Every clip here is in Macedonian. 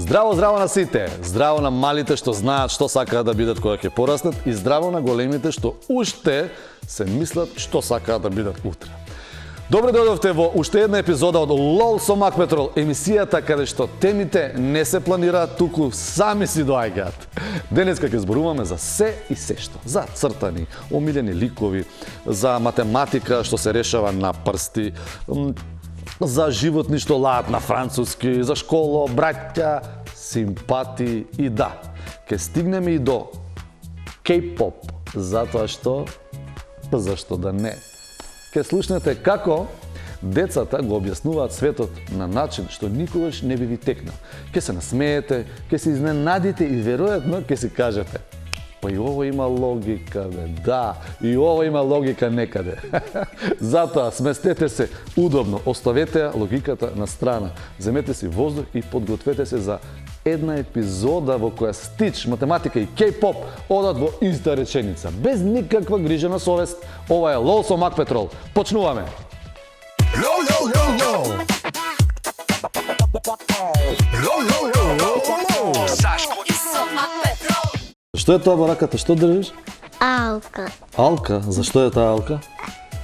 Здраво, здраво на сите! Здраво на малите што знаат што сакаат да бидат кога ќе пораснат и здраво на големите што уште се мислат што сакаат да бидат утре. Добре дојдовте во уште една епизода од LOL со Мак Петрол, емисијата каде што темите не се планираат, туку сами си доаѓаат. Денеска ќе зборуваме за се и сешто, за цртани, омилени ликови, за математика што се решава на прсти, за животни што лаат на француски, за школо, браќа, симпати и да, ќе стигнеме и до K-pop, затоа што, зашто да не. Ќе слушнете како децата го објаснуваат светот на начин што никогаш не би ви текнал. Ќе се насмеете, ќе се изненадите и веројатно ќе си кажете: па и ово има логика, бе, да, и ово има логика некаде. Затоа сместете се удобно, оставете ја логиката на страна, земете си воздух и подгответе се за една епизода во која Стич, математика и K-pop одат во иста реченица, без никаква грижа на совест. Ова е LOL со Мак Петрол. Почнуваме! Што е тоа во раката? Што држиш? Алка. Алка? Зашто е таа алка?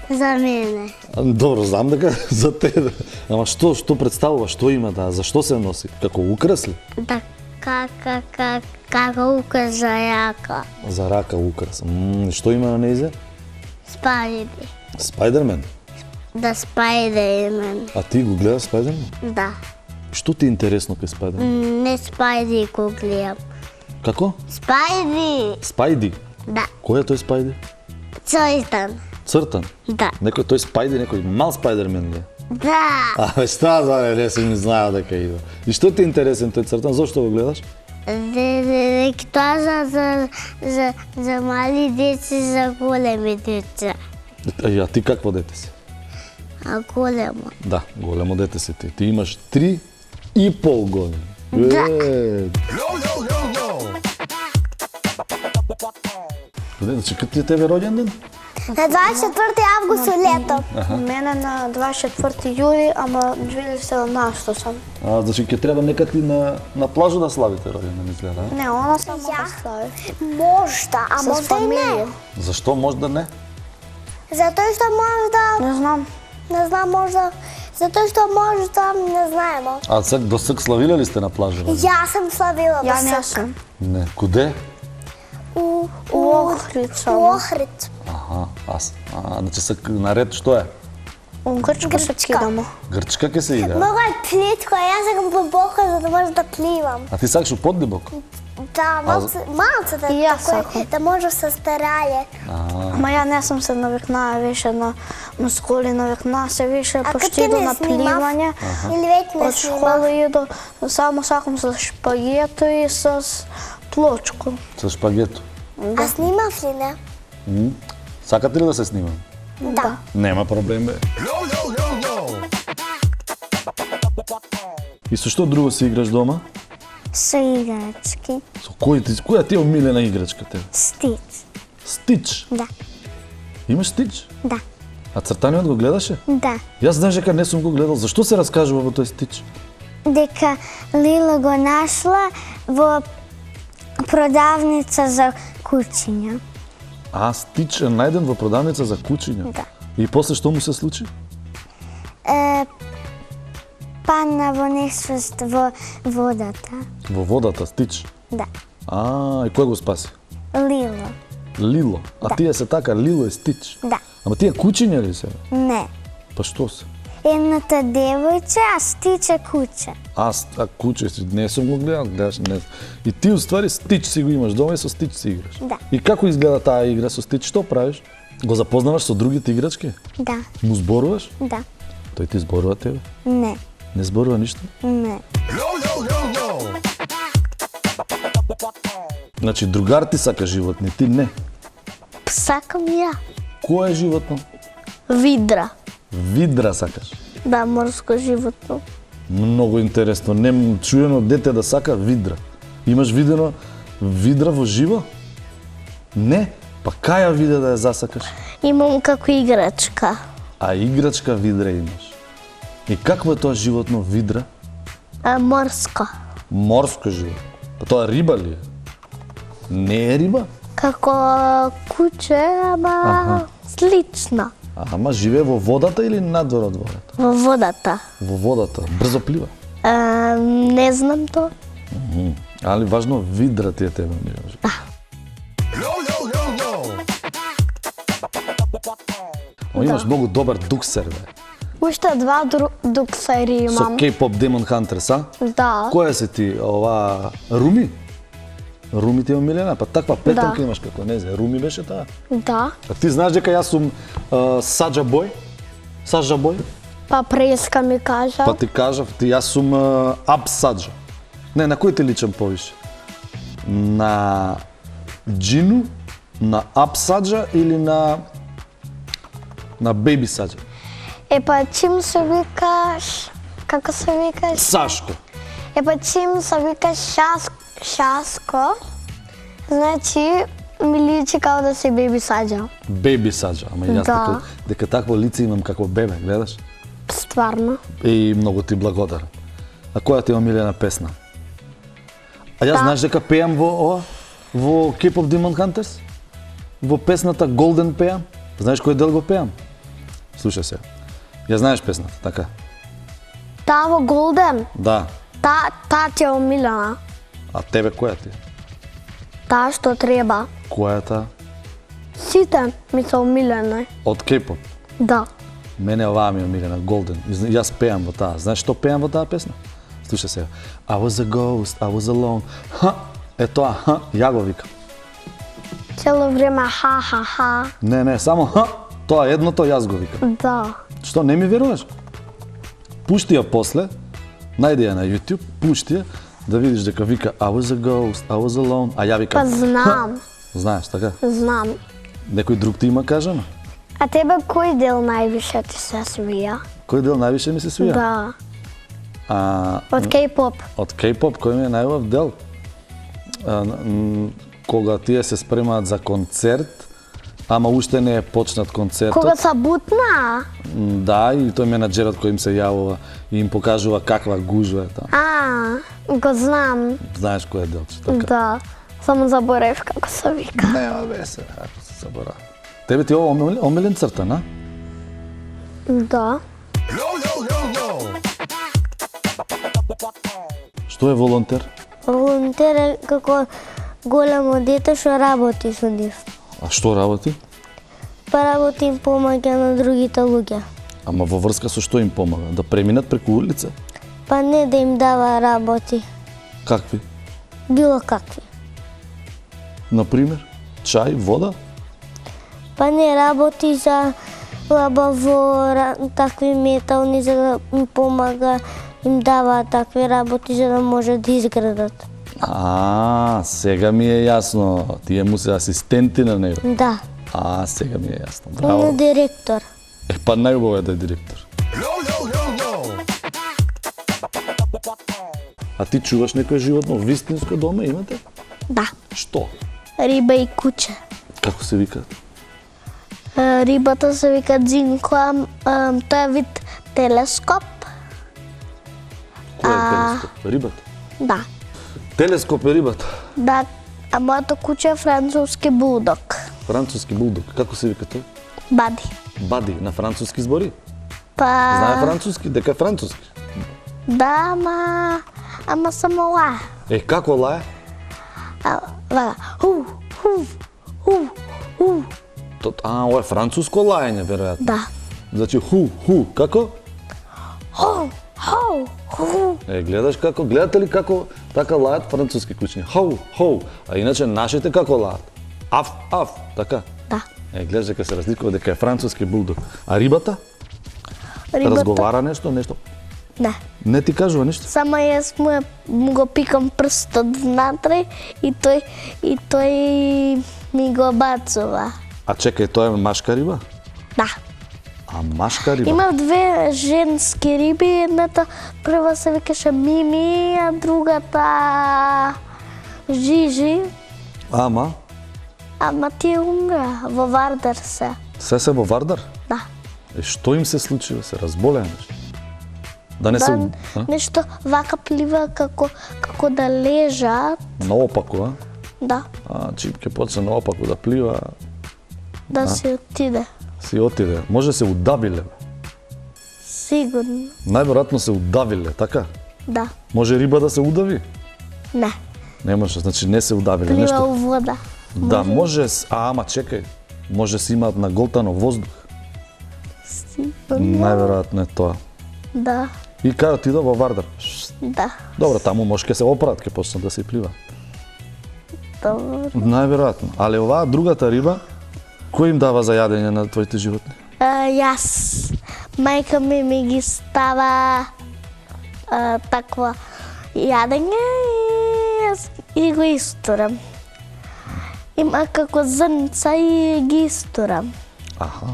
За мене. Добро, знам дека за тебе. Ама што представува? Што има таа? Зашто се носи? Како украс ли? Да, како украс за рака. За рака украс. Што има на нејзе? Спайди. Спајдермен? Да, Спайдермен. А ти го гледаш Спајдермен? Да. Што ти е интересно кај Спајдермен? Не Спайди го гледам. Како? Спайди. Спајди? Да. Кој е тој Спајди? Цртан. Цртан? Да. Некој тој Спајди, некој мал Спајдермен ли? Да. Абе, шта за не си ми знаел дека иде. И што ти е интересен тој Цртан? Зошто го гледаш? Дека тоа за мали деца, за големи деца. А ти какво дете си? А големо. Да, големо дете си ти. Ти имаш 3,5 години. Да. Значи, кад ти е тебе роѓен ден? На 24 август лето. Мене на 24 јули, ама 2017 сам. Значи, ќе треба некад и на плажа да славите роѓен ден, изгледа, а? Не, она само да слави. Можда, а С можда и не. фамилија. Зашто може да не? Затоа што можда, Не знам. не знам, можда, затоа што можда, не знаемо. А сега до сак славиле ли сте на плажа? Јас сам славила Ја до не сак. сам. Не. Куде? У Охрид само. Охрид. Аха, значи сак наред што е? У Грчка се кидамо. Грчка ќе се иде? Много е плитко, а јас сакам подлабоко за да може да пливам. А ти сакаш у подлибок? Да, малце да, И јас такое, сакам. да може се стараје. Ама ја не сам се навикнаа више на школи, навикнаа се више А пошто кад ти иду не на снимав? пливање. Или веќе не Од школа иду, само сакам со шпагето и с плочко. Со шпагето. А снимав ли не? Сакате ли да се снимам? Да. Нема проблем, бе. И со што друго си играш дома? Со играчки. Со која ти е омилена играчка тебе? Стич. Стич. Да. Имаш Стич? Да. А Цртаниот го гледаше? Да. Јас знаеш дека не сум го гледал. Зашто се раскажува во тој Стич? Дека Лила го нашла во продавница за кучиња. А, Стич е најден во продавница за кучиња? Да. И после што му се случи? Падна во несвест во водата. Во водата, Стич. Да. И кој го спаси? Лила. Лило. А тие се така, Лило и Стич. Да. Ама тие кучиња ли се? Не. Па што се? Едната девојче, а Стич е куче. А куче си, не сум го гледал, гледаш, не. И ти уствари Стич си го имаш дома и со Стич си играш. Да. И како изгледа таа игра со Стич? Што правиш? Го запознаваш со другите играчки? Да. Му зборуваш? Да. Тој ти зборува тебе? Не. Не зборува ништо? Не. Значи, другар ти сака животни, ти не. Сакам ја. Кој е животно? Видра. Видра сакаш. Да, морско животно. Многу интересно. Не чуено дете да сака видра. Имаш видено видра во живо? Не. Па каја виде да ја засакаш? Имам како играчка. А играчка видра имаш. И какво е тоа животно видра? Морско. Морско живе. Па тоа риба ли е? Не е риба? Како куче, ама слично. Ама живее во водата или надвор од водата? Во водата. Во водата. Брзо плива. Не знам то. Али важно видра ти е тебе, милиш. Имаш многу добар дуксер, бе. Уште два дуксери Со имам. K-pop Demon Hunters, а? Да. Која си ти, ова, Руми? Руми ти е омилена? Па таква петанка Да. имаш како не знам. Руми беше таа? Да. А ти знаеш дека јас сум Саджа Бој? Саджа Бој? Па преска ми кажа. Па ти кажав, јас сум Аб Саджа. Не, на кој ти личам повише? На Джину, на Аб Саджа или на Беби Саджа? Па чим се викаш? Како се викаш? Сашко. Па чим се викаш Шаско, значи ми личи као да се Беби Саджа. Беби Саджа, ама јас Да. дека такво лице имам како бебе, гледаш? Стварно. И многу ти благодарам. А која ти е омилена песна? А јас Да. знаеш дека пеам во K-pop Demon Hunters? Во песната Golden пеам. Знаеш кој дел го пеам? Слушај се. Ја знаеш песната, така? Таа во Голден, Да. таа ти е омилена. А тебе која ти е? Таа што треба. Која е таа? Сите ми се омилени. Од K-pop. Да. Мене оваа ми е омилена, Golden. И јас пеам во таа. Знаеш што пеам во таа песна? Слушај се. I was a ghost, I was alone. Ха, е тоа, ха, ја го викам. Цело време ха. Не, само ха, тоа едното јас го викам. Да. Што, не ми веруваш? Пушти ја после, најди ја на YouTube, пушти ја, да видиш дека вика I was a ghost, I was alone, а ја викам Па знам, Знаеш, така? знам. Некој друг ти има кажано? А тебе кој дел највише ти се свија? Кој дел највише ми се свија? Да. А, Од K-pop. од K-pop кој ми е најубав дел? Кога тие се спремаат за концерт, ама уште не е почнат концертот. Кога се бутна? Да, и тој менаџерот кој им се јавува и им покажува каква гужва е таа. Го знам. Знаеш кој е делче, така? Да. Само заборев како се вика. Нема весе, ако се забора. Тебе ти е ова омилен цртан, а? Да. Што е волонтер? Волонтер е како големо дете што работи со нив. А што работи? Па работи им помаѓа на другите луѓе. Ама во врска со што им помага? Да преминат преку улица? Па не да им дава работи, Какви? било какви. Например? Чај, вода? Па не работи за лабаво, такви метални, за да им помага, им дава такви работи за да може да изградат. Сега ми е јасно. Тие му се асистенти на него. Да, Сега ми е јасно. на Браво. директор. Па најубаво е да е директор. А ти чуваш некој животно вистинско дома имате? Да. Што? Риба и куче. Како се викаат? Рибата се вика дзинко, тоа е вид телескоп. Кој е телескоп? Рибата? Да. Телескоп е рибата. Да, а моето куче е француски булдог. Француски булдог. Како се вика тој? Бади. Бади, на француски збори. Па... Знае француски, дека е француски. Да, ама само ла. Како лае? Вака. Ху. Ова е француско лаење, веројатно. Да. Значи ху, како? Ху. Гледаш како, гледате ли како така лајат француски кучиња? Хоу. А иначе нашите како лајат? Аф, така. Да. Гледаш дека се разликува дека е француски булдог. А рибата? Рибата. Разговара нешто? Не. Не ти кажува ништо? Само јас му го пикам прстот внатре и тој ми го бацува. А чекај, тоа е машка риба? Да. А машка риба? Има две женски риби, едната прва се викаше Мими, а другата Жижи. Ама? Ама тие умра во Вардар се. Се во Вардар? Да. Што им се случило? Се разболеа нешто? Да не се... нешто вака плива како да лежат. Наопаку, а? Да, Чип ќе почне наопаку да плива, да се отиде. си отиде. Може се удавиле. Сигурно. Најверојатно се удавиле, така? Да. Може риба да се удави? Не. Не може, значи не се удавиле. Плива Нешто... у вода. Да, може, ама чекај. Може се имаат наголтано воздух. Сигурно. Најверојатно е тоа. Да. И кај отидо во Вардар. Да. Добро, таму може ке се опрат, ке почне да се плива. Добро. Најверојатно. Але оваа другата риба, кој им дава за јадење на твоите животни? Јас. Мајка ми ги става таква јадење и јас и го истурам. Има како зрнца и ги истурам. Аха.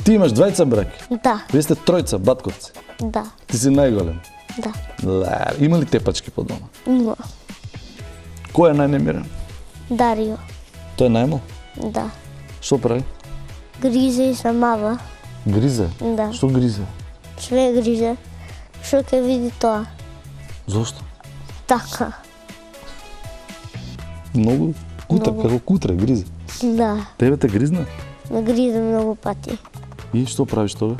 Ти имаш двајца браќи? Да, Вие сте тројца, батковци. да, Ти си најголем. да. Ле, има ли тепачки по дома? Има. Кој е најнемирен? Дарио. Тој е најмал? Да. Што прави? Гризе и се мава. Гризе? Да. Што гризе? Све гризе. Што ќе види тоа? Зошто? Така. Многу кутра, Многу. како кутре гризе. Да. Тебе те гризна? Ме гризе многу пати. И што правиш тоа?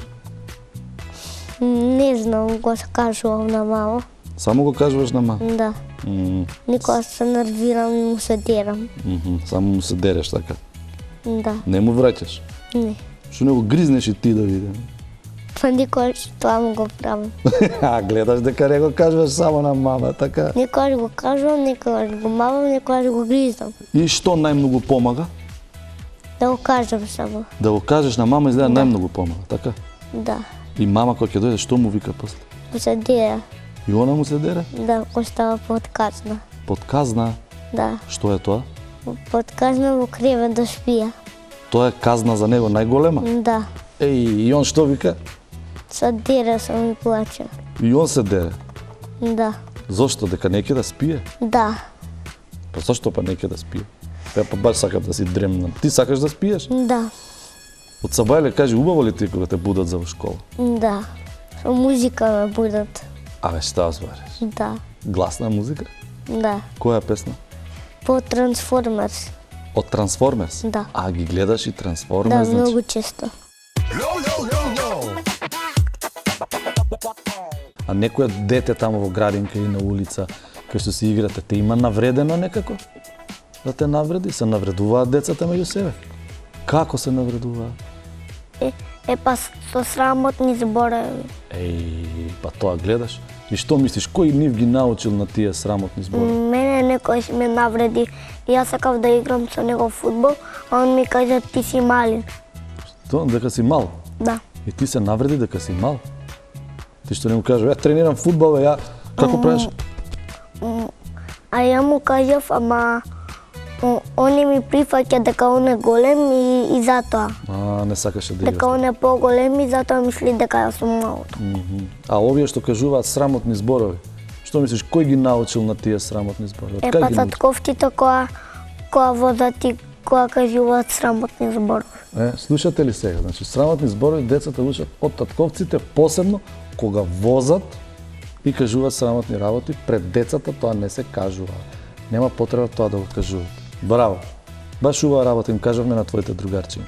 Не знам, го се кажувам на мамо. Само го кажуваш на ма. Да. Никога се нервирам и му се дерам. Само му се дереш така. Да. Не му враќаш. Не. Што не го гризнеш и ти да видим. Па никогаш тоа му го правам. Гледаш дека не го кажуваш само на мама, така. Никогаш го кажувам, никогаш го мавам, никогаш го гризнам. И што најмногу помага? Да го кажам само. Да го кажеш на мама изгледа најмногу помага, така? Да. И мама кога ќе дојде, што му вика после? Му се дера. И она му се дере? Да, кој става под казна. Под казна. Да. Што е тоа? Под казна во кревет да спија. Тоа е казна за него најголема? Да. Еј, и он што вика? Се дера само и плаче. И он се дере. Да. Зошто? Дека не ќе да спие? Да. Па зашто па не ќе да спие? Па баш сакам да си дремнам. Ти сакаш да спиеш? Да. Од сабајле кажи, убаво ли ти кога те будат за во школа? Да. Со музика ме будат. Абе, што збориш? Да. Гласна музика? Да. Која песна? По Трансформерс. Од Трансформерс? Да. А ги гледаш и Да, Трансформерс, значи? многу често. А некоја дете таму во градинка и на улица, кај што си играте, те има навредено некако? Да те навреди? Се навредуваат децата меѓу себе? Како се навредуваат? Па со срамотни зборови. Еј, па тоа гледаш? И што мислиш, кој нив ги научил на тие срамотни зборови? Мене некој ме навреди и јас сакав да играм со него фудбал, а он ми кажа ти си малин. Тоа дека си мал? Да. И ти се навреди дека си мал? Ти што не му кажеш, тренирам фудбал, ја како правиш? А ја му кажав, ама он не ми прифаќа дека он е голем и затоа. Не сакаше да Дека играш. он е поголем и затоа мисли дека јас сум малото. А овие што кажуваат срамотни зборови, што мислиш, кој ги научил на тие срамотни зборови? Од кај Па ги научил? татковците која водат и која кажуваат срамотни зборови. Слушате ли сега? Значи, срамотни зборови децата учат од татковците, посебно кога возат и кажуваат срамотни работи пред децата, тоа не се кажува. Нема потреба тоа да го кажуваат. Браво! Баш убава работа им кажавме на твоите другарчиња.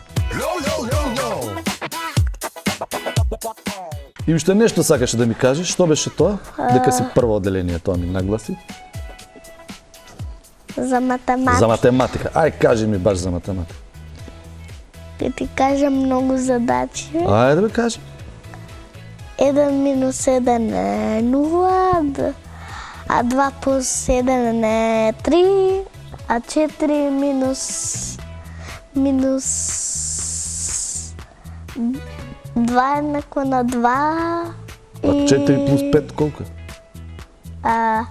И уште нешто сакаше да ми кажеш, што беше тоа? Дека си прво одделение, тоа ми нагласи. За математика. За математика. Ај, кажи ми баш за математика. Ќе ти кажам многу задачи. Ајде бе, кажи. 1 минус 1 е 0, а 2 плюс 1 е 3, а 4 минус 2 е еднакво на 2 А 4 плюс 5 колку е? а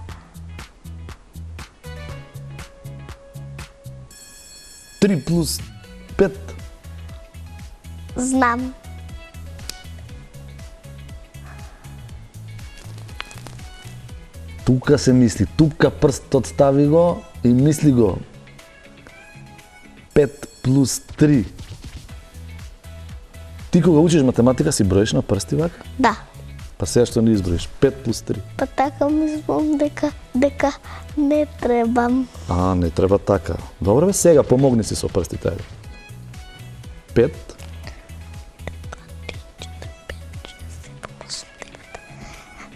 3 плюс 5. знам. Тука се мисли, тупка прстот, стави го и мисли го. 5 плюс 3. Ти кога учиш математика си броиш на прсти вака? Да. Па сега што не изброиш? 5 плюс 3. Па така мислам дека не требам. А, не треба така. Добре бе, сега помогни си со прстите, ајде. 5.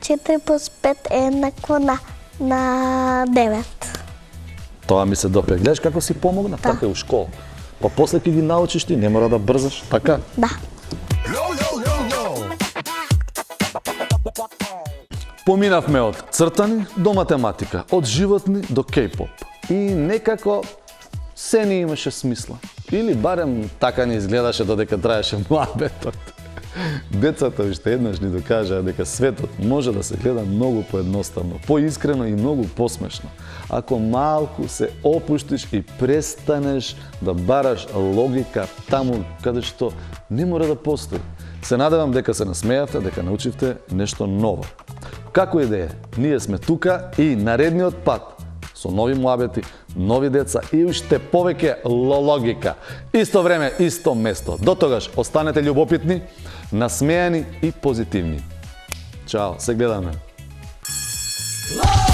4 плюс 5 е еднакво на 9. Тоа ми се допира. Гледаш како си помогна? Така е у школа. Па после ќе ги научиш ти, не мора да брзаш, така? Да. Поминавме од цртани до математика, од животни до кей-поп. И некако се не имаше смисла. Или барем така не изгледаше додека траеше муабетот. Децата уште еднаш ни докажаа дека светот може да се гледа многу поедноставно, поискрено и многу посмешно. Ако малку се опуштиш и престанеш да бараш логика таму каде што не мора да постои. Се надевам дека се насмејавте, дека научивте нешто ново. Како и да е, ние сме тука и наредниот пат со нови муабети, нови деца и уште повеќе логика. Исто време, исто место. До тогаш останете љубопитни, насмејани и позитивни. Чао, се гледаме. Love,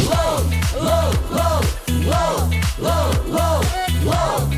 love, love, love, love, love, love.